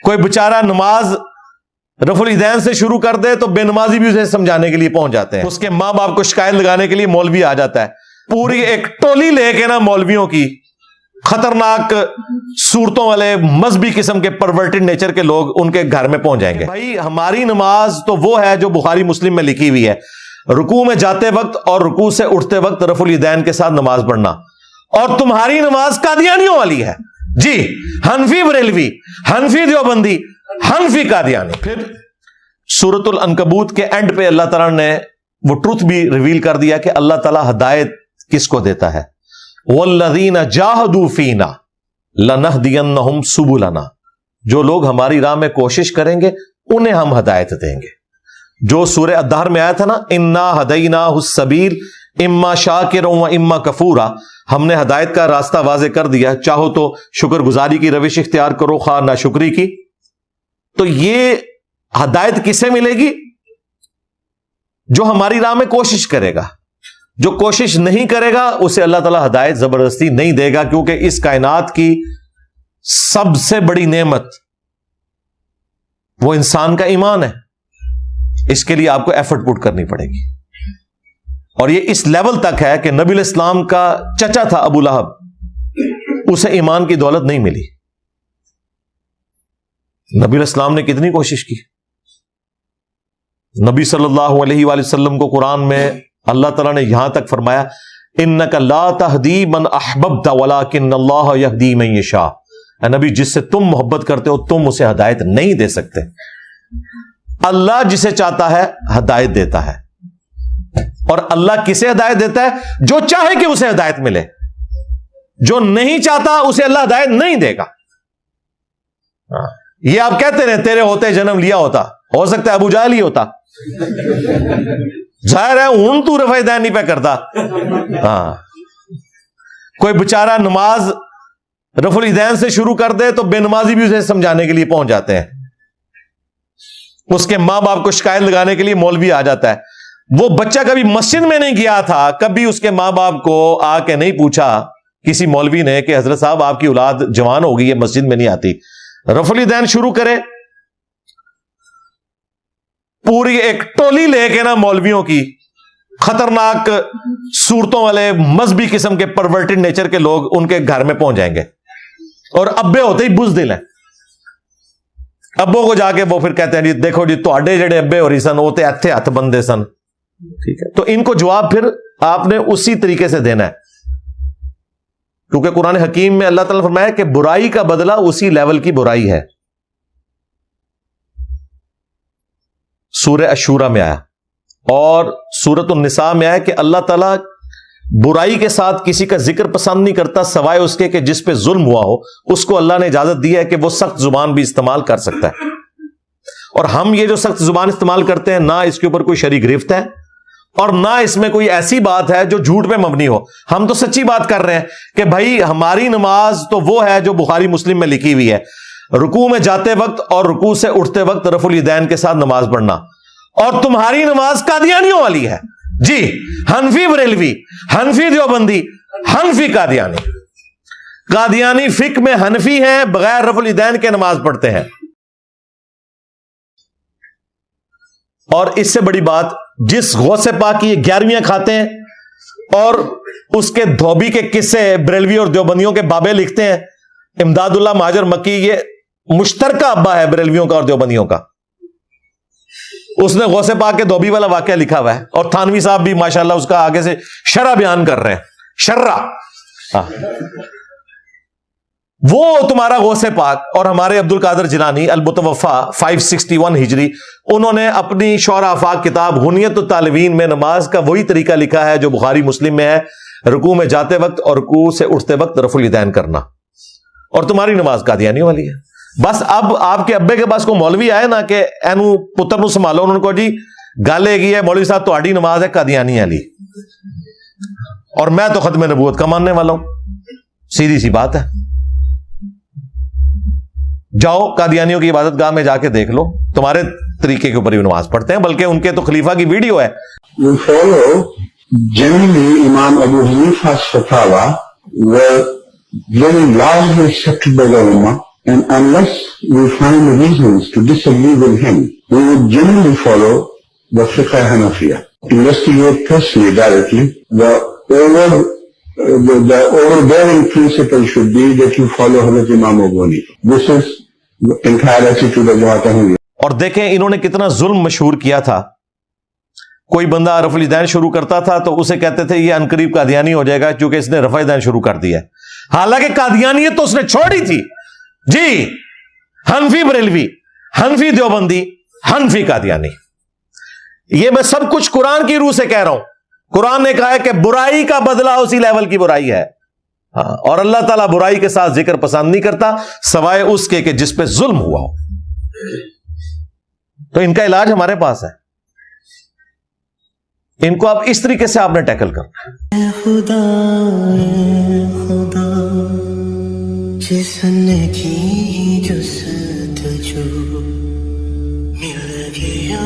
کوئی بیچارہ نماز رفع الیدین سے شروع کر دے تو بے نمازی بھی اسے سمجھانے کے لیے پہنچ جاتے ہیں. اس کے ماں باپ کو شکایت لگانے کے لیے مولوی آ جاتا ہے. پوری ایک ٹولی لے کے نا مولویوں کی، خطرناک صورتوں والے مذہبی قسم کے پرورٹڈ نیچر کے لوگ ان کے گھر میں پہنچ جائیں گے. بھائی ہماری نماز تو وہ ہے جو بخاری مسلم میں لکھی ہوئی ہے، رکوع میں جاتے وقت اور رکوع سے اٹھتے وقت رفع الیدین کے ساتھ نماز پڑھنا. اور تمہاری نماز قادیانیوں والی ہے جی، حنفی بریلوی، حنفی دیوبندی، حنفی قادیانی. پھر سورۃ العنکبوت کے اینڈ پہ اللہ تعالیٰ نے وہ ٹروتھ بھی ریویل کر دیا کہ اللہ تعالیٰ ہدایت کس کو دیتا ہے. وَالَّذِينَ جَاهَدُوا فِينَا لَنَهْدِيَنَّهُمْ سُبُلَنَا. جو لوگ ہماری راہ میں کوشش کریں گے انہیں ہم ہدایت دیں گے. جو سورہ الدہر میں آیا تھا نا، اِنَّا هَدَيْنَاهُ السَّبِيلَ اِمَّا شَاكِرًا وَإِمَّا كَفُورًا، ہم نے ہدایت کا راستہ واضح کر دیا، چاہو تو شکر گزاری کی روش اختیار کرو، خواہ ناشکری کی. تو یہ ہدایت کسے ملے گی؟ جو ہماری راہ میں کوشش کرے گا. جو کوشش نہیں کرے گا اسے اللہ تعالیٰ ہدایت زبردستی نہیں دے گا، کیونکہ اس کائنات کی سب سے بڑی نعمت وہ انسان کا ایمان ہے. اس کے لیے آپ کو ایفرٹ پٹ کرنی پڑے گی. اور یہ اس لیول تک ہے کہ نبی علیہ السلام کا چچا تھا ابو لہب، اسے ایمان کی دولت نہیں ملی. نبی علیہ السلام نے کتنی کوشش کی. نبی صلی اللہ علیہ وآلہ وسلم کو قرآن میں اللہ تعالیٰ نے یہاں تک فرمایا اِنَّكَ لَا تَهْدِي مَنْ أَحْبَبْتَ وَلَكِنَّ اللَّهَ يَهْدِي مَن يَشَاءُ. اے نبی، جس سے تم محبت کرتے ہو تم اسے ہدایت نہیں دے سکتے. اللہ جسے چاہتا ہے ہدایت دیتا ہے. اور اللہ کسے ہدایت دیتا ہے؟ جو چاہے کہ اسے ہدایت ملے. جو نہیں چاہتا اسے اللہ ہدایت نہیں دے گا. یہ آپ کہتے رہے تیرے ہوتے جنم لیا ہوتا، ہو سکتا ہے ابو جہل ہی ہوتا. ظاہر ہے ہوں تو رفع الیدین نہیں پہ کرتا. ہاں، کوئی بیچارہ نماز رفع الیدین سے شروع کر دے تو بے نمازی بھی اسے سمجھانے کے لیے پہنچ جاتے ہیں. اس کے ماں باپ کو شکایت لگانے کے لیے مولوی آ جاتا ہے. وہ بچہ کبھی مسجد میں نہیں گیا تھا، کبھی اس کے ماں باپ کو آ کے نہیں پوچھا کسی مولوی نے کہ حضرت صاحب آپ کی اولاد جوان ہو گئی ہے، مسجد میں نہیں آتی. رفع الیدین شروع کرے، پوری ایک ٹولی لے کے نا مولویوں کی، خطرناک صورتوں والے مذہبی قسم کے پرورٹڈ نیچر کے لوگ ان کے گھر میں پہنچ جائیں گے. اور ابے ہوتے ہی بزدل ہیں. ابو کو جا کے وہ پھر کہتے ہیں جی دیکھو جی تواڈے جڑے ابے ہو رہی سن وہ تے ایتھے ہاتھ بندے سن. ٹھیک ہے، تو ان کو جواب پھر آپ نے اسی طریقے سے دینا ہے، کیونکہ قرآن حکیم میں اللہ تعالیٰ نے فرمایا کہ برائی کا بدلہ اسی لیول کی برائی ہے. سورہ الشورى میں آیا اور سورۃ النساء میں آیا کہ اللہ تعالیٰ برائی کے ساتھ کسی کا ذکر پسند نہیں کرتا سوائے اس کے کہ جس پہ ظلم ہوا ہو. اس کو اللہ نے اجازت دی ہے کہ وہ سخت زبان بھی استعمال کر سکتا ہے. اور ہم یہ جو سخت زبان استعمال کرتے ہیں، نہ اس کے اوپر کوئی شرعی گرفت ہے اور نہ اس میں کوئی ایسی بات ہے جو جھوٹ پہ مبنی ہو. ہم تو سچی بات کر رہے ہیں کہ بھائی ہماری نماز تو وہ ہے جو بخاری مسلم میں لکھی ہوئی ہے، رکوع میں جاتے وقت اور رکوع سے اٹھتے وقت رفع الیدین کے ساتھ نماز پڑھنا. اور تمہاری نماز قادیانیوں والی ہے جی، حنفی بریلوی، حنفی دیوبندی، حنفی قادیانی. قادیانی فقہ میں حنفی ہیں، بغیر رفع الیدین کے نماز پڑھتے ہیں. اور اس سے بڑی بات، جس غوث پاک کی 11ویں کھاتے ہیں اور اس کے دھوبی کے قصے بریلوی اور دیوبندیوں کے بابے لکھتے ہیں. امداد اللہ مہاجر مکی یہ مشترکہ ابا ہے بریلویوں کا اور دیوبندیوں کا. اس نے غوث پاک کے دھوبی والا واقعہ لکھا ہوا ہے، اور تھانوی صاحب بھی ماشاءاللہ اس کا آگے سے شرح بیان کر رہے ہیں. شرح وہ تمہارا غوث پاک اور ہمارے عبد القادر جیلانی المتوفا 561 ہجری، انہوں نے اپنی شعراء آفاق کتاب غنیت الطالبین میں نماز کا وہی طریقہ لکھا ہے جو بخاری مسلم میں ہے، رکوع میں جاتے وقت اور رکوع سے اٹھتے وقت رفع الیدین کرنا. اور تمہاری نماز قادیانی والی ہے. بس اب آپ کے ابے کے پاس کو مولوی آئے نا کہ اینو پتر نو سنبھالو، انہوں نے کہا جی گل ہے ہے مولوی صاحب تہاڈی نماز ہے قادیانی والی اور میں تو ختم نبوت کا ماننے والا ہوں. سیدھی سی بات ہے. جاؤ قادیانیوں کی عبادت گاہ میں جا کے دیکھ لو، تمہارے طریقے کے اوپر ہی نماز پڑھتے ہیں، بلکہ ان کے تو خلیفہ کی ویڈیو ہے. We follow generally Imam Abu Hanifa's fatwa were very largely accepted by the Ummah. And unless we find reasons to disagree with him, we would generally follow the fiqh Hanafiya. Investigate closely directly. The overbearing principle should be that you follow Hazrat Imam Abu Hanifa. This is the entire attitude of Jamaat Ahmadiyya. اور دیکھیں انہوں نے کتنا ظلم مشہور کیا تھا. کوئی بندہ رفع الیدین شروع کرتا تھا تو اسے کہتے تھے یہ عنقریب قادیانی ہو جائے گا کیونکہ اس نے رفع الیدین شروع کر دیا ہے. حالانکہ قادیانیت تو اس نے چھوڑی تھی جی. حنفی بریلوی، حنفی دیوبندی، حنفی قادیانی. یہ میں سب کچھ قرآن کی روح سے کہہ رہا ہوں. قرآن نے کہا ہے کہ برائی کا بدلہ اسی لیول کی برائی ہے. اور اللہ تعالیٰ برائی کے ساتھ ذکر پسند نہیں کرتا سوائے اس کے کہ جس پہ ظلم ہوا ہو. تو ان کا علاج ہمارے پاس ہے. ان کو اب اس طریقے سے آپ نے ٹیکل کرنا ہے. خدا جس نے کی جستجو مل گیا